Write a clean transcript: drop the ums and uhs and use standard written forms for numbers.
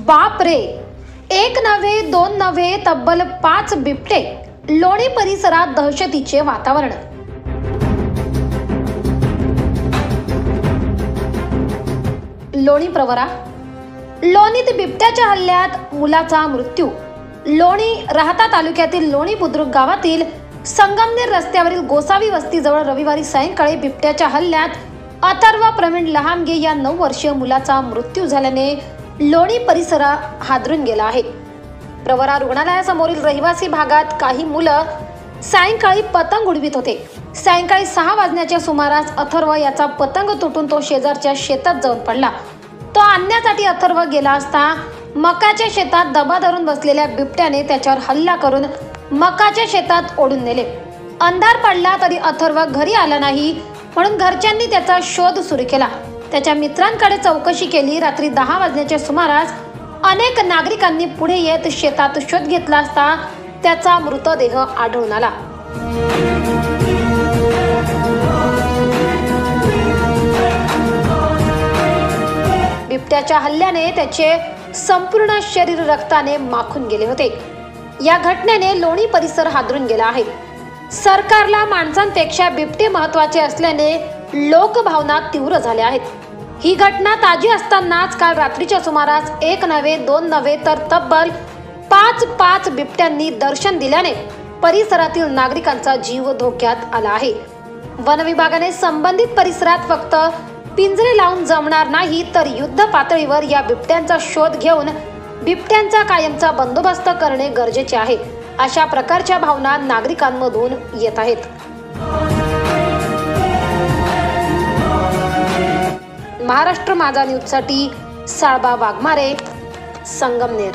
बाप रे, एक नव्हे दोन नव्हे तब्बल 5 बिबटे. लोणी परिसरात दहशतीचे वातावरण. लोणी प्रवरा. लोणीत बिबट्याच्या हल्ल्यात मुलाचा मृत्यू. लोणी राहता तालुक्यातील लोणी बुद्रुक गावातील संगमनेर रस्त्यावरील गोसावी वस्तीजवळ रविवारी सायंकाळी बिबट्याच्या हल्ल्यात अथर्व प्रवीण लहामगे या 9 वर्षीय मुलाचा मृत्यू झाल्याने लोणी परिसर हादरून गेला आहे. प्रवरा रुग्णालयासमोरील रहिवासी भागात काही मुलं सायंकाळी पतंग उडवित होते. सायंकाळी 6 वाजण्याच्या सुमारास अथर्व याचा पतंग तुटून तो शेजारच्या शेतात जाऊन पडला. तो आणण्यासाठी अथर्व गेला असता मकाच्या शेतात दबा धरून बसलेल्या बिबट्याने त्याच्यावर हल्ला करून मकाच्या शेतात ओढून नेले. अंधार पडला तरी अथर्व घरी आला नाही, म्हणून घरच्यांनी त्याचा शोध सुरू केला. त्याच्या मित्रांकडे चौकशी केली. रात्री 10 वाजण्याच्या सुमारास अनेक नागरिकांनी पुढे येत शेतात शोध घेतला असता त्याचा मृतदेह आढळून आला. बिबट्याच्या हल्ल्याने त्याचे संपूर्ण शरीर रक्ताने माखून गेले होते. या घटनेने लोणी परिसर हादरून गेला आहे. सरकारला माणसांपेक्षा बिबटे महत्त्वाचे असल्याने लोकभावना तीव्र झाल्या आहेत. ही घटना ताजी असतानाच काल रात्रीच्या सुमारास एक नव्हे दोन नव्हे तर तब्बल 5 बिबट्यांनी दर्शन दिल्याने परिसरातील नागरिकांचा जीव धोक्यात आला आहे. वन विभागाने संबंधित परिसरात फक्त पिंजरे लावून जमणार नाही तर युद्ध पातळीवर या बिबट्यांचा शोध घेऊन बिबट्यांचा कायमचा बंदोबस्त करणे गरजेचे आहे. अशा प्रकारच्या भावना नागरिकांमधून येत आहेत. महाराष्ट्र माझा न्यूजसाठी साळबा वाघमारे, संगमनेर.